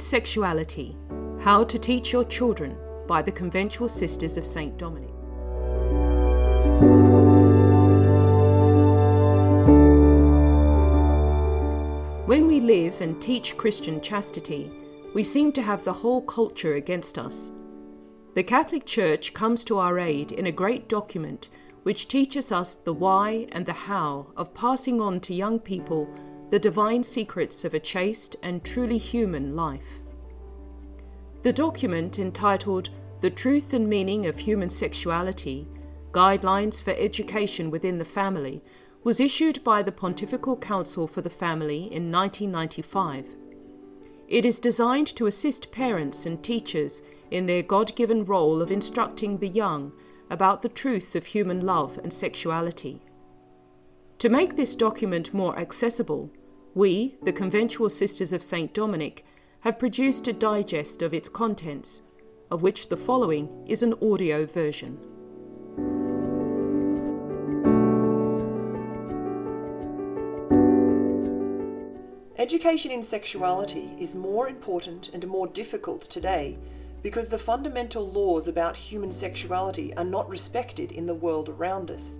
Sexuality, How to Teach Your Children by the Conventual Sisters of St. Dominic. When we live and teach Christian chastity, we seem to have the whole culture against us. The Catholic Church comes to our aid in a great document which teaches us the why and the how of passing on to young people the divine secrets of a chaste and truly human life. The document, entitled The Truth and Meaning of Human Sexuality, Guidelines for Education Within the Family, was issued by the Pontifical Council for the Family in 1995. It is designed to assist parents and teachers in their God-given role of instructing the young about the truth of human love and sexuality. To make this document more accessible, we, the Conventual Sisters of St. Dominic, have produced a digest of its contents, of which the following is an audio version. Education in sexuality is more important and more difficult today because the fundamental laws about human sexuality are not respected in the world around us.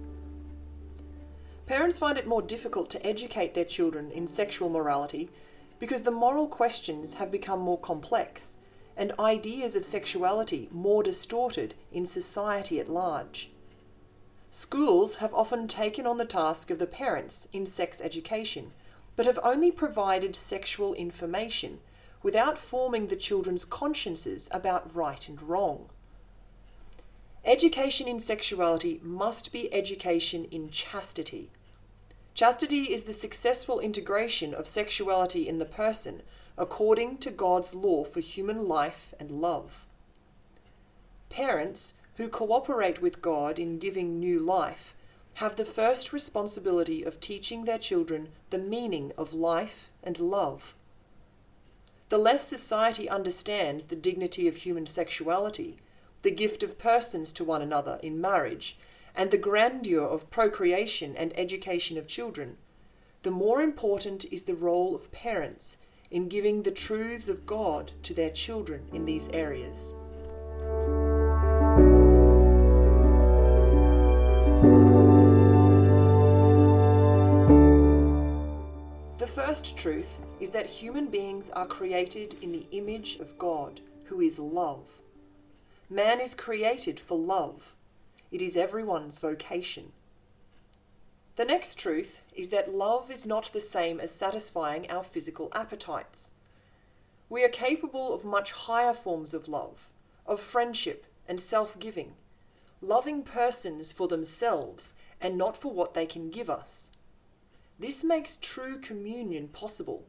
Parents find it more difficult to educate their children in sexual morality because the moral questions have become more complex and ideas of sexuality more distorted in society at large. Schools have often taken on the task of the parents in sex education, but have only provided sexual information without forming the children's consciences about right and wrong. Education in sexuality must be education in chastity. Chastity is the successful integration of sexuality in the person according to God's law for human life and love. Parents who cooperate with God in giving new life have the first responsibility of teaching their children the meaning of life and love. The less society understands the dignity of human sexuality, the gift of persons to one another in marriage, and the grandeur of procreation and education of children, the more important is the role of parents in giving the truths of God to their children in these areas. The first truth is that human beings are created in the image of God, who is love. Man is created for love. It is everyone's vocation. The next truth is that love is not the same as satisfying our physical appetites. We are capable of much higher forms of love, of friendship and self-giving, loving persons for themselves and not for what they can give us. This makes true communion possible,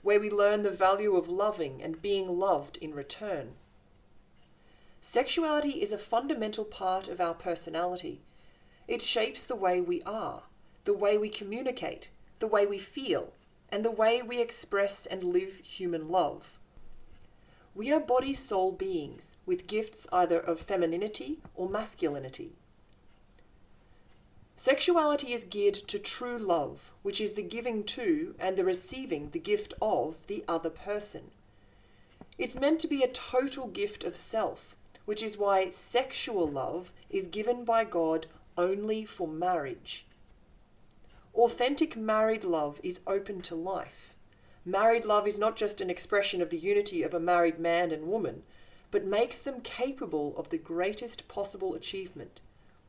where we learn the value of loving and being loved in return. Sexuality is a fundamental part of our personality. It shapes the way we are, the way we communicate, the way we feel, and the way we express and live human love. We are body-soul beings with gifts either of femininity or masculinity. Sexuality is geared to true love, which is the giving to and the receiving the gift of the other person. It's meant to be a total gift of self, which is why sexual love is given by God only for marriage. Authentic married love is open to life. Married love is not just an expression of the unity of a married man and woman, but makes them capable of the greatest possible achievement,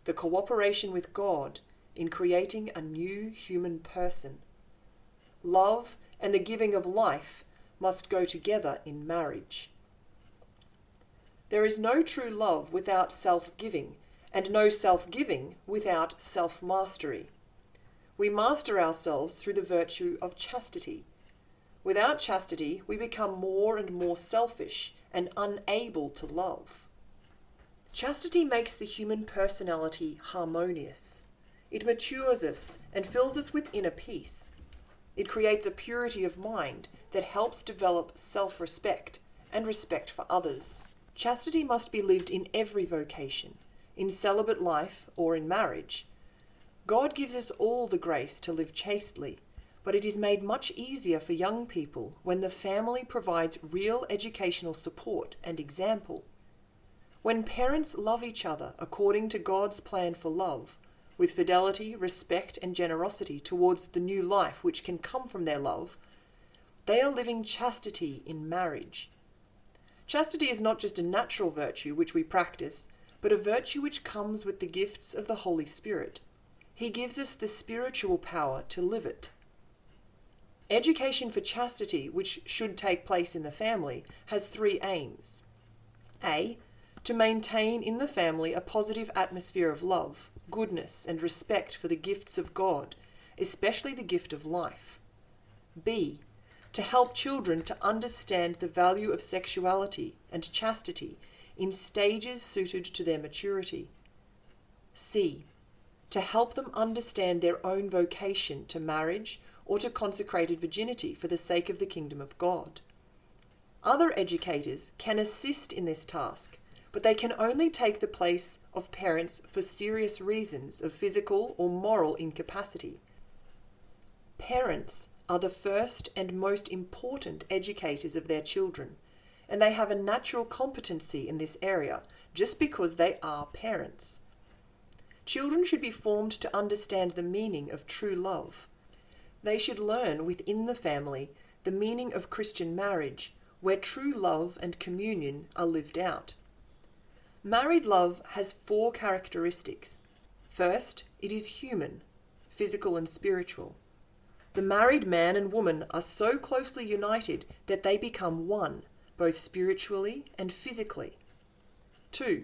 the cooperation with God in creating a new human person. Love and the giving of life must go together in marriage. There is no true love without self-giving, and no self-giving without self-mastery. We master ourselves through the virtue of chastity. Without chastity, we become more and more selfish and unable to love. Chastity makes the human personality harmonious. It matures us and fills us with inner peace. It creates a purity of mind that helps develop self-respect and respect for others. Chastity must be lived in every vocation, in celibate life or in marriage. God gives us all the grace to live chastely, but it is made much easier for young people when the family provides real educational support and example. When parents love each other according to God's plan for love, with fidelity, respect, and generosity towards the new life which can come from their love, they are living chastity in marriage. Chastity is not just a natural virtue which we practice, but a virtue which comes with the gifts of the Holy Spirit. He gives us the spiritual power to live it. Education for chastity, which should take place in the family, has three aims. A. To maintain in the family a positive atmosphere of love, goodness, and respect for the gifts of God, especially the gift of life. B. To help children to understand the value of sexuality and chastity in stages suited to their maturity. C. To help them understand their own vocation to marriage or to consecrated virginity for the sake of the kingdom of God. Other educators can assist in this task, but they can only take the place of parents for serious reasons of physical or moral incapacity. Parents are the first and most important educators of their children, and they have a natural competency in this area just because they are parents. Children should be formed to understand the meaning of true love. They should learn within the family the meaning of Christian marriage, where true love and communion are lived out. Married love has 4 characteristics. First, it is human, physical and spiritual. The married man and woman are so closely united that they become one, both spiritually and physically. 2.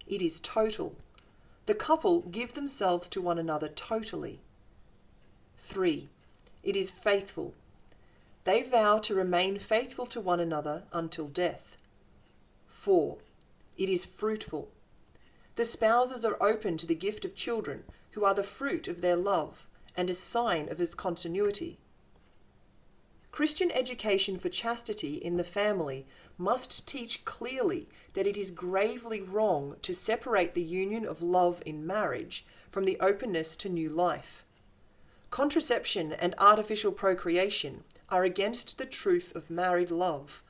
It is total. The couple give themselves to one another totally. 3. It is faithful. They vow to remain faithful to one another until death. 4. It is fruitful. The spouses are open to the gift of children, who are the fruit of their love and a sign of his continuity. Christian education for chastity in the family must teach clearly that it is gravely wrong to separate the union of love in marriage from the openness to new life. Contraception and artificial procreation are against the truth of married love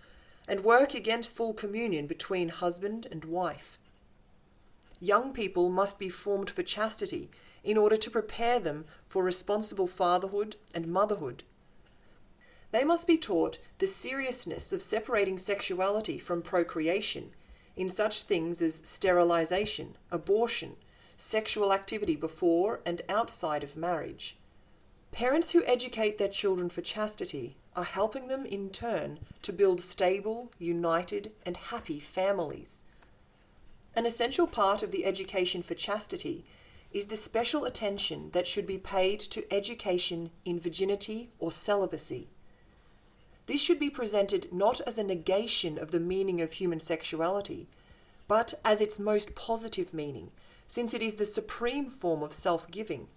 and work against full communion between husband and wife. Young people must be formed for chastity in order to prepare them for responsible fatherhood and motherhood. They must be taught the seriousness of separating sexuality from procreation in such things as sterilization, abortion, sexual activity before and outside of marriage. Parents who educate their children for chastity are helping them in turn to build stable, united, and happy families. An essential part of the education for chastity is the special attention that should be paid to education in virginity or celibacy. This should be presented not as a negation of the meaning of human sexuality, but as its most positive meaning, since it is the supreme form of self-giving.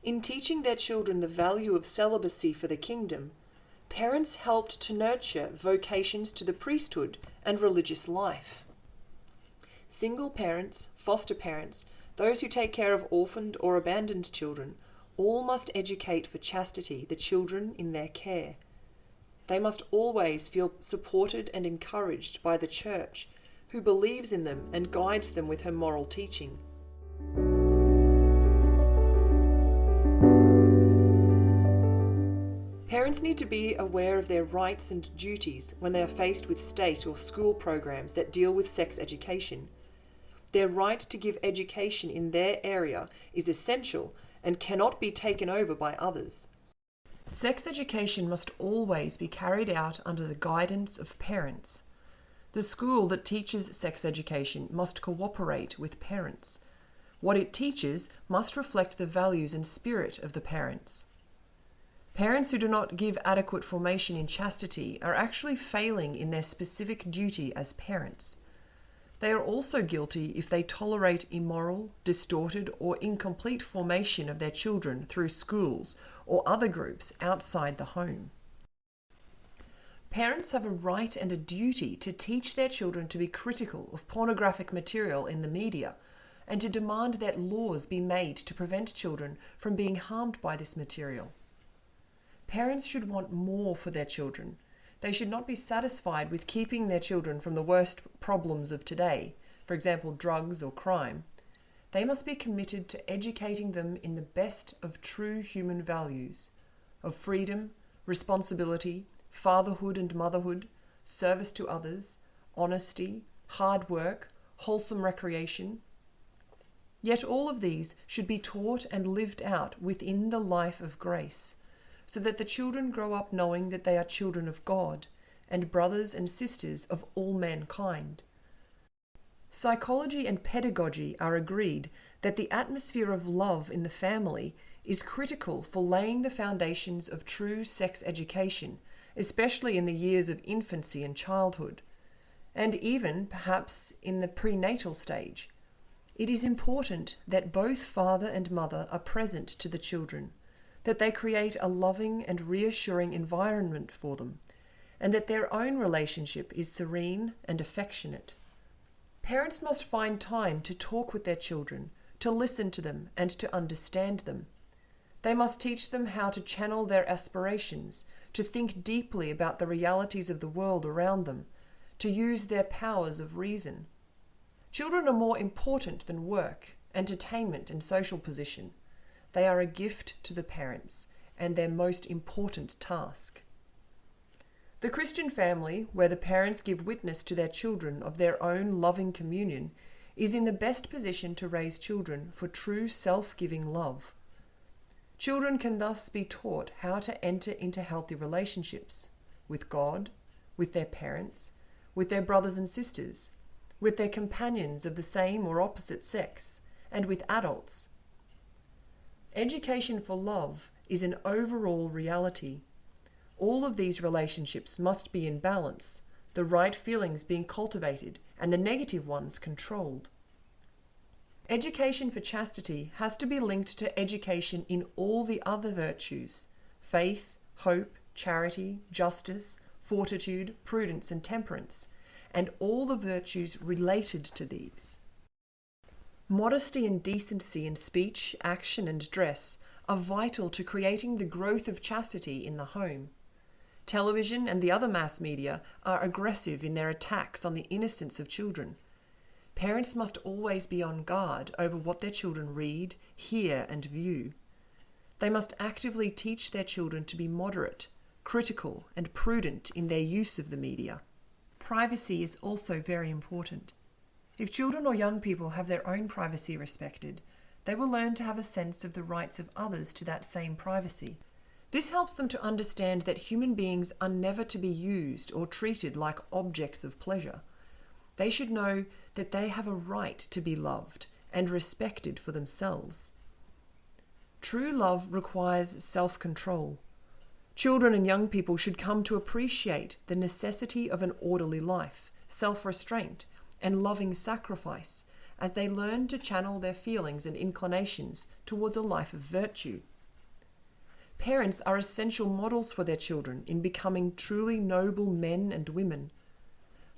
In teaching their children the value of celibacy for the kingdom, parents helped to nurture vocations to the priesthood and religious life. Single parents, foster parents, those who take care of orphaned or abandoned children, all must educate for chastity the children in their care. They must always feel supported and encouraged by the Church, who believes in them and guides them with her moral teaching. Parents need to be aware of their rights and duties when they are faced with state or school programs that deal with sex education. Their right to give education in their area is essential and cannot be taken over by others. Sex education must always be carried out under the guidance of parents. The school that teaches sex education must cooperate with parents. What it teaches must reflect the values and spirit of the parents. Parents who do not give adequate formation in chastity are actually failing in their specific duty as parents. They are also guilty if they tolerate immoral, distorted, or incomplete formation of their children through schools or other groups outside the home. Parents have a right and a duty to teach their children to be critical of pornographic material in the media and to demand that laws be made to prevent children from being harmed by this material. Parents should want more for their children. They should not be satisfied with keeping their children from the worst problems of today, for example, drugs or crime. They must be committed to educating them in the best of true human values, of freedom, responsibility, fatherhood and motherhood, service to others, honesty, hard work, wholesome recreation. Yet all of these should be taught and lived out within the life of grace, so that the children grow up knowing that they are children of God and brothers and sisters of all mankind. Psychology and pedagogy are agreed that the atmosphere of love in the family is critical for laying the foundations of true sex education, especially in the years of infancy and childhood, and even, perhaps, in the prenatal stage. It is important that both father and mother are present to the children, that they create a loving and reassuring environment for them, and that their own relationship is serene and affectionate. Parents must find time to talk with their children, to listen to them and to understand them. They must teach them how to channel their aspirations, to think deeply about the realities of the world around them, to use their powers of reason. Children are more important than work, entertainment, and social position. They are a gift to the parents and their most important task. The Christian family, where the parents give witness to their children of their own loving communion, is in the best position to raise children for true self-giving love. Children can thus be taught how to enter into healthy relationships with God, with their parents, with their brothers and sisters, with their companions of the same or opposite sex, and with adults. Education for love is an overall reality. All of these relationships must be in balance, the right feelings being cultivated and the negative ones controlled. Education for chastity has to be linked to education in all the other virtues: faith, hope, charity, justice, fortitude, prudence, and temperance, and all the virtues related to these. Modesty and decency in speech, action, and dress are vital to creating the growth of chastity in the home. Television and the other mass media are aggressive in their attacks on the innocence of children. Parents must always be on guard over what their children read, hear, and view. They must actively teach their children to be moderate, critical, and prudent in their use of the media. Privacy is also very important. If children or young people have their own privacy respected, they will learn to have a sense of the rights of others to that same privacy. This helps them to understand that human beings are never to be used or treated like objects of pleasure. They should know that they have a right to be loved and respected for themselves. True love requires self-control. Children and young people should come to appreciate the necessity of an orderly life, self-restraint, and loving sacrifice as they learn to channel their feelings and inclinations towards a life of virtue. Parents are essential models for their children in becoming truly noble men and women.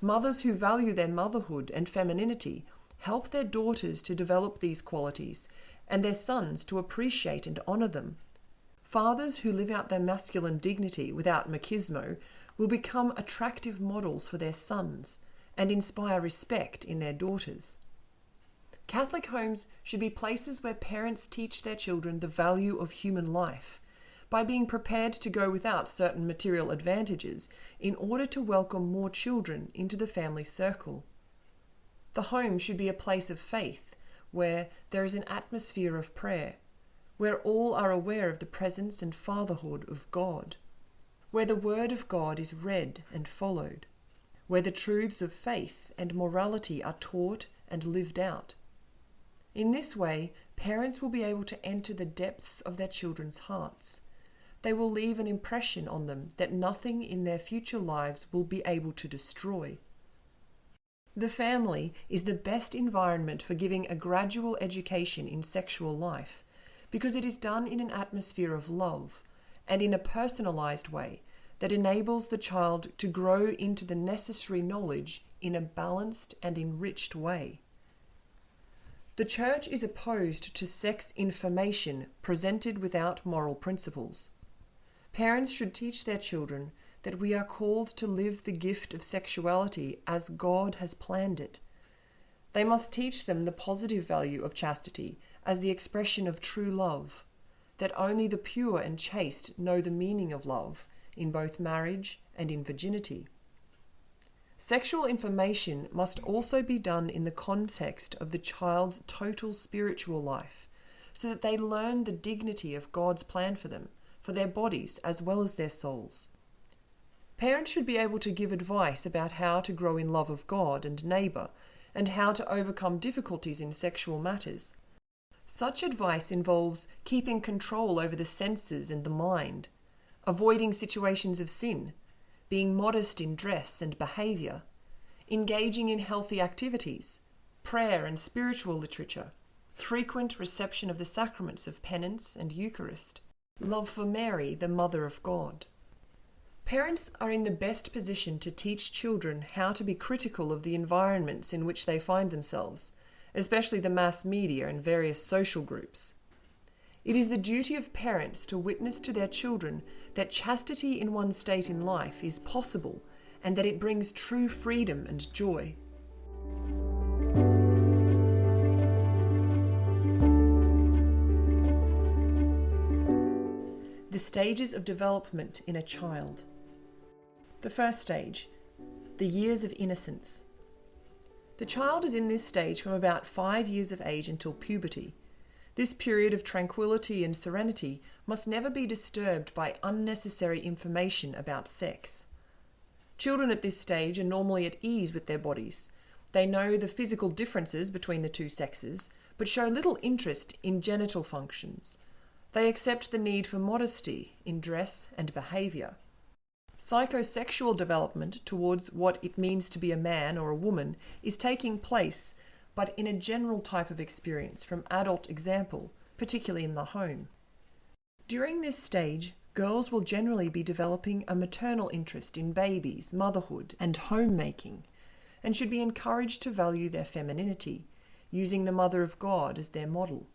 Mothers who value their motherhood and femininity help their daughters to develop these qualities and their sons to appreciate and honor them. Fathers who live out their masculine dignity without machismo will become attractive models for their sons and inspire respect in their daughters. Catholic homes should be places where parents teach their children the value of human life, by being prepared to go without certain material advantages in order to welcome more children into the family circle. The home should be a place of faith, where there is an atmosphere of prayer, where all are aware of the presence and fatherhood of God, where the Word of God is read and followed, where the truths of faith and morality are taught and lived out. In this way, parents will be able to enter the depths of their children's hearts. They will leave an impression on them that nothing in their future lives will be able to destroy. The family is the best environment for giving a gradual education in sexual life, because it is done in an atmosphere of love and in a personalized way that enables the child to grow into the necessary knowledge in a balanced and enriched way. The Church is opposed to sex information presented without moral principles. Parents should teach their children that we are called to live the gift of sexuality as God has planned it. They must teach them the positive value of chastity as the expression of true love, that only the pure and chaste know the meaning of love in both marriage and in virginity. Sexual information must also be done in the context of the child's total spiritual life, so that they learn the dignity of God's plan for them, for their bodies as well as their souls. Parents should be able to give advice about how to grow in love of God and neighbour, and how to overcome difficulties in sexual matters. Such advice involves keeping control over the senses and the mind, avoiding situations of sin, being modest in dress and behaviour, engaging in healthy activities, prayer and spiritual literature, frequent reception of the sacraments of penance and Eucharist, love for Mary, the Mother of God. Parents are in the best position to teach children how to be critical of the environments in which they find themselves, especially the mass media and various social groups. It is the duty of parents to witness to their children that chastity in one's state in life is possible and that it brings true freedom and joy. The stages of development in a child. The first stage, the years of innocence. The child is in this stage from about 5 years of age until puberty. This period of tranquility and serenity must never be disturbed by unnecessary information about sex. Children at this stage are normally at ease with their bodies. They know the physical differences between the two sexes, but show little interest in genital functions. They accept the need for modesty in dress and behaviour. Psychosexual development towards what it means to be a man or a woman is taking place, but in a general type of experience from adult example, particularly in the home. During this stage, girls will generally be developing a maternal interest in babies, motherhood, and homemaking, and should be encouraged to value their femininity, using the Mother of God as their model.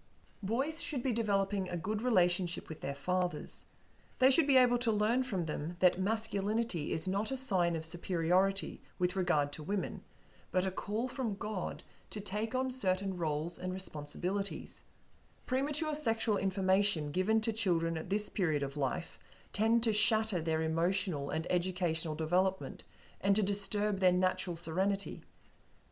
Boys should be developing a good relationship with their fathers. They should be able to learn from them that masculinity is not a sign of superiority with regard to women, but a call from God to take on certain roles and responsibilities. Premature sexual information given to children at this period of life tend to shatter their emotional and educational development and to disturb their natural serenity.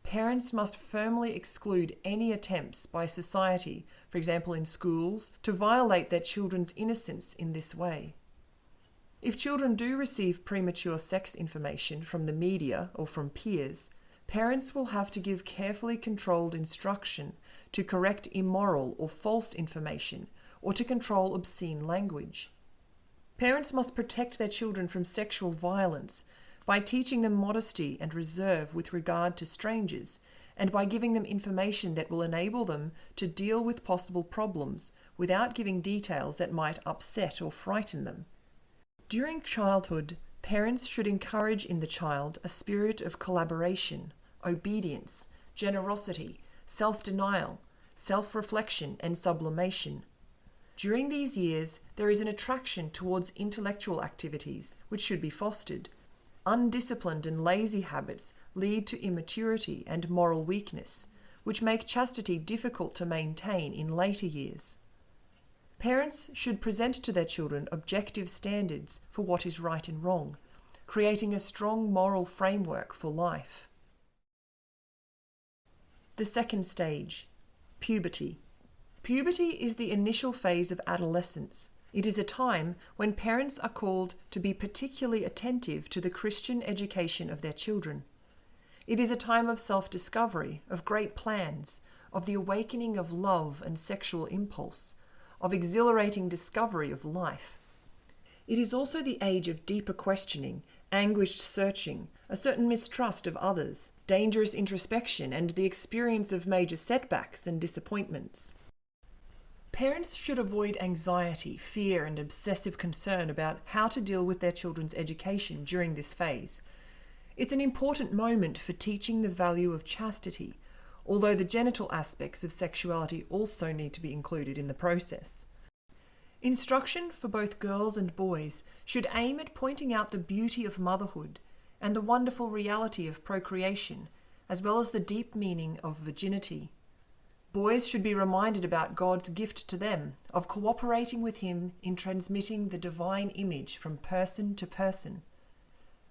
Parents must firmly exclude any attempts by society, for example in schools, to violate their children's innocence in this way. If children do receive premature sex information from the media or from peers, parents will have to give carefully controlled instruction to correct immoral or false information or to control obscene language. Parents must protect their children from sexual violence by teaching them modesty and reserve with regard to strangers, and by giving them information that will enable them to deal with possible problems without giving details that might upset or frighten them. During childhood, parents should encourage in the child a spirit of collaboration, obedience, generosity, self-denial, self-reflection, and sublimation. During these years, there is an attraction towards intellectual activities which should be fostered. Undisciplined and lazy habits lead to immaturity and moral weakness, which make chastity difficult to maintain in later years. Parents should present to their children objective standards for what is right and wrong, creating a strong moral framework for life. The second stage, puberty. Puberty is the initial phase of adolescence. It is a time when parents are called to be particularly attentive to the Christian education of their children. It is a time of self-discovery, of great plans, of the awakening of love and sexual impulse, of exhilarating discovery of life. It is also the age of deeper questioning, anguished searching, a certain mistrust of others, dangerous introspection, and the experience of major setbacks and disappointments. Parents should avoid anxiety, fear, and obsessive concern about how to deal with their children's education during this phase. It's an important moment for teaching the value of chastity, although the genital aspects of sexuality also need to be included in the process. Instruction for both girls and boys should aim at pointing out the beauty of motherhood and the wonderful reality of procreation, as well as the deep meaning of virginity. Boys should be reminded about God's gift to them of cooperating with Him in transmitting the divine image from person to person.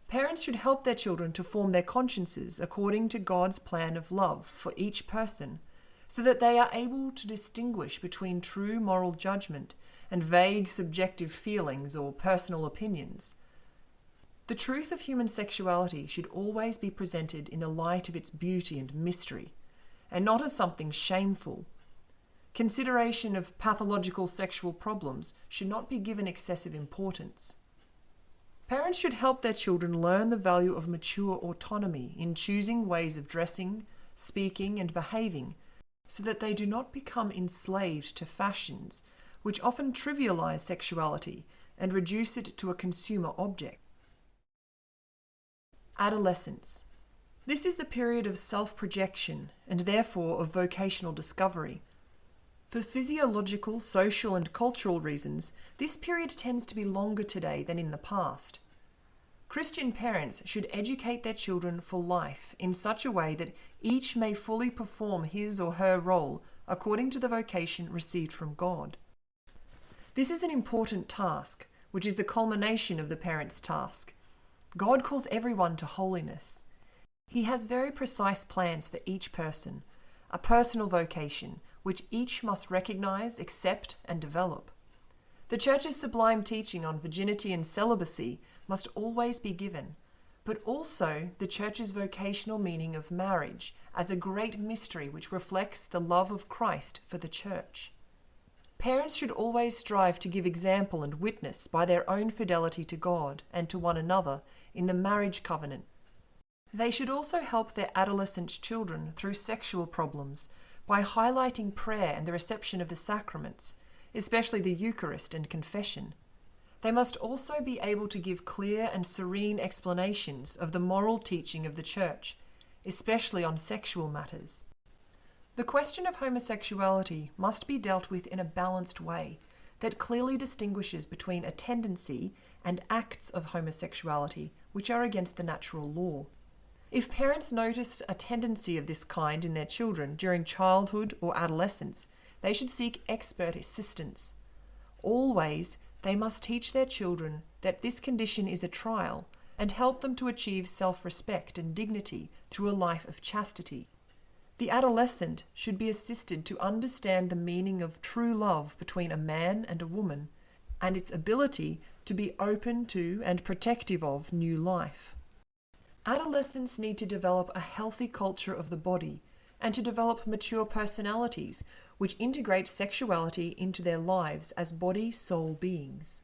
Parents should help their children to form their consciences according to God's plan of love for each person, so that they are able to distinguish between true moral judgment and vague subjective feelings or personal opinions. The truth of human sexuality should always be presented in the light of its beauty and mystery, and not as something shameful. Consideration of pathological sexual problems should not be given excessive importance. Parents should help their children learn the value of mature autonomy in choosing ways of dressing, speaking, and behaving, so that they do not become enslaved to fashions, which often trivialize sexuality and reduce it to a consumer object. Adolescence. This is the period of self-projection and therefore of vocational discovery. For physiological, social, and cultural reasons, this period tends to be longer today than in the past. Christian parents should educate their children for life in such a way that each may fully perform his or her role according to the vocation received from God. This is an important task, which is the culmination of the parent's task. God calls everyone to holiness. He has very precise plans for each person, a personal vocation, which each must recognize, accept, and develop. The Church's sublime teaching on virginity and celibacy must always be given, but also the Church's vocational meaning of marriage as a great mystery which reflects the love of Christ for the Church. Parents should always strive to give example and witness by their own fidelity to God and to one another in the marriage covenant. They should also help their adolescent children through sexual problems by highlighting prayer and the reception of the sacraments, especially the Eucharist and confession. They must also be able to give clear and serene explanations of the moral teaching of the Church, especially on sexual matters. The question of homosexuality must be dealt with in a balanced way that clearly distinguishes between a tendency and acts of homosexuality which are against the natural law. If parents notice a tendency of this kind in their children during childhood or adolescence, they should seek expert assistance. Always, they must teach their children that this condition is a trial and help them to achieve self-respect and dignity through a life of chastity. The adolescent should be assisted to understand the meaning of true love between a man and a woman, and its ability to be open to and protective of new life. Adolescents need to develop a healthy culture of the body and to develop mature personalities which integrate sexuality into their lives as body-soul beings.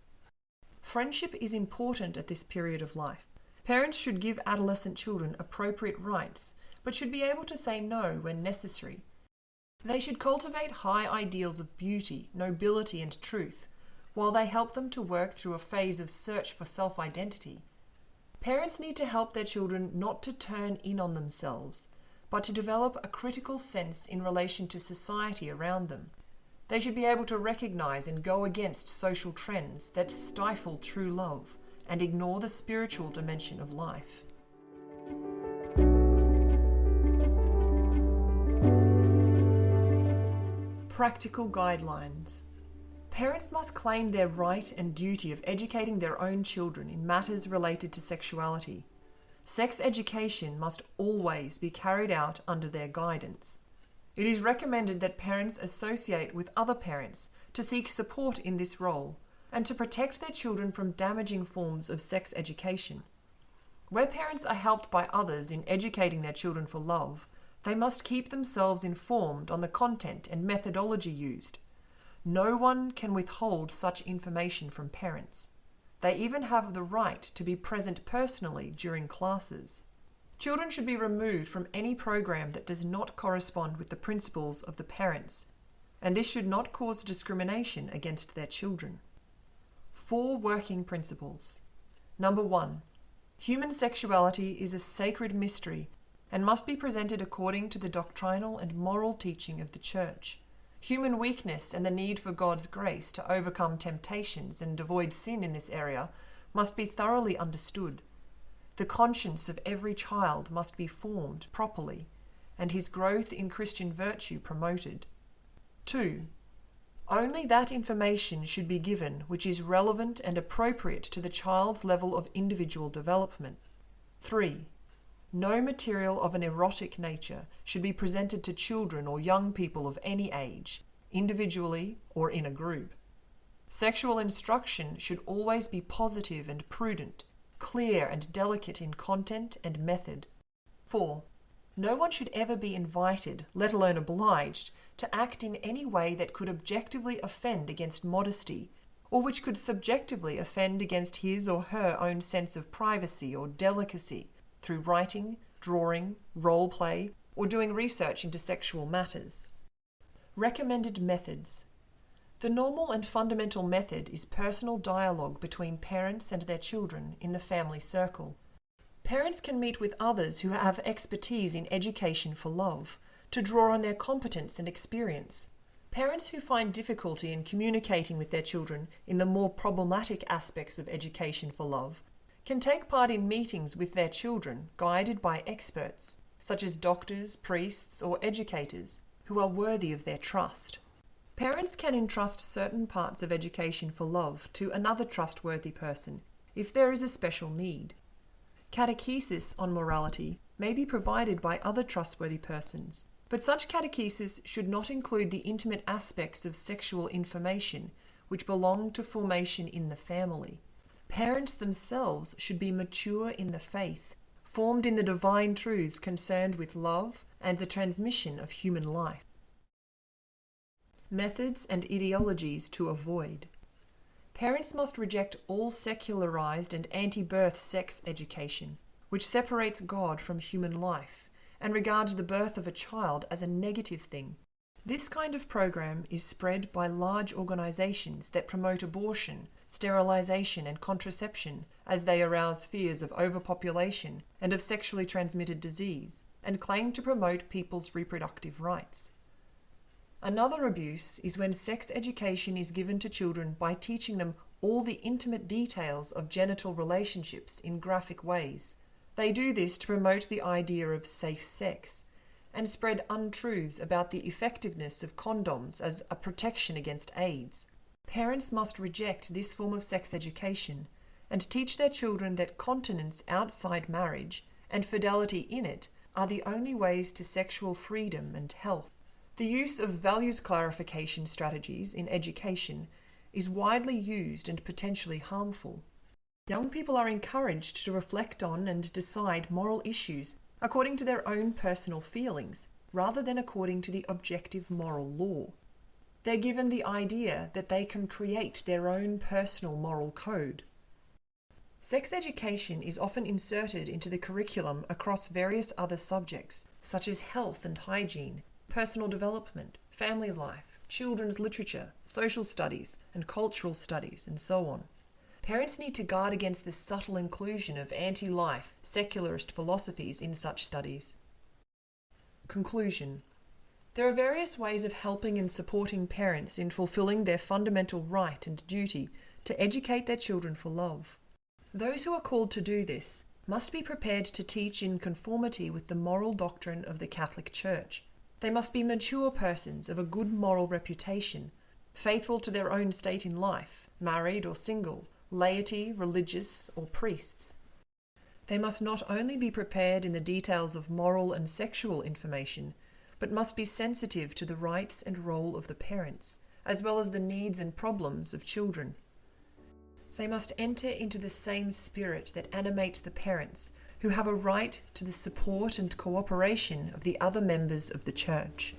Friendship is important at this period of life. Parents should give adolescent children appropriate rights, but should be able to say no when necessary. They should cultivate high ideals of beauty, nobility, and truth, while they help them to work through a phase of search for self-identity. Parents need to help their children not to turn in on themselves, but to develop a critical sense in relation to society around them. They should be able to recognize and go against social trends that stifle true love and ignore the spiritual dimension of life. Practical guidelines. Parents must claim their right and duty of educating their own children in matters related to sexuality. Sex education must always be carried out under their guidance. It is recommended that parents associate with other parents to seek support in this role and to protect their children from damaging forms of sex education. Where parents are helped by others in educating their children for love, they must keep themselves informed on the content and methodology used. No one can withhold such information from parents. They even have the right to be present personally during classes. Children should be removed from any program that does not correspond with the principles of the parents, and this should not cause discrimination against their children. 4 working principles. Number 1. Human sexuality is a sacred mystery and must be presented according to the doctrinal and moral teaching of the Church. Human weakness and the need for God's grace to overcome temptations and avoid sin in this area must be thoroughly understood. The conscience of every child must be formed properly, and his growth in Christian virtue promoted. 2. Only that information should be given which is relevant and appropriate to the child's level of individual development. 3. No material of an erotic nature should be presented to children or young people of any age, individually or in a group. Sexual instruction should always be positive and prudent, clear and delicate in content and method. 4. No one should ever be invited, let alone obliged, to act in any way that could objectively offend against modesty, or which could subjectively offend against his or her own sense of privacy or delicacy, through writing, drawing, role play, or doing research into sexual matters. Recommended methods. The normal and fundamental method is personal dialogue between parents and their children in the family circle. Parents can meet with others who have expertise in education for love, to draw on their competence and experience. Parents who find difficulty in communicating with their children in the more problematic aspects of education for love can take part in meetings with their children guided by experts, such as doctors, priests, or educators who are worthy of their trust. Parents can entrust certain parts of education for love to another trustworthy person if there is a special need. Catechesis on morality may be provided by other trustworthy persons, but such catechesis should not include the intimate aspects of sexual information which belong to formation in the family. Parents themselves should be mature in the faith, formed in the divine truths concerned with love and the transmission of human life. Methods and ideologies to avoid. Parents must reject all secularized and anti-birth sex education, which separates God from human life and regards the birth of a child as a negative thing. This kind of program is spread by large organizations that promote abortion, sterilization and contraception as they arouse fears of overpopulation and of sexually transmitted disease and claim to promote people's reproductive rights. Another abuse is when sex education is given to children by teaching them all the intimate details of genital relationships in graphic ways. They do this to promote the idea of safe sex and spread untruths about the effectiveness of condoms as a protection against AIDS. Parents must reject this form of sex education and teach their children that continence outside marriage and fidelity in it are the only ways to sexual freedom and health. The use of values clarification strategies in education is widely used and potentially harmful. Young people are encouraged to reflect on and decide moral issues according to their own personal feelings, rather than according to the objective moral law. They're given the idea that they can create their own personal moral code. Sex education is often inserted into the curriculum across various other subjects, such as health and hygiene, personal development, family life, children's literature, social studies, and cultural studies, and so on. Parents need to guard against this subtle inclusion of anti-life, secularist philosophies in such studies. Conclusion. There are various ways of helping and supporting parents in fulfilling their fundamental right and duty to educate their children for love. Those who are called to do this must be prepared to teach in conformity with the moral doctrine of the Catholic Church. They must be mature persons of a good moral reputation, faithful to their own state in life, married or single, laity, religious, or priests. They must not only be prepared in the details of moral and sexual information, but must be sensitive to the rights and role of the parents, as well as the needs and problems of children. They must enter into the same spirit that animates the parents, who have a right to the support and cooperation of the other members of the Church.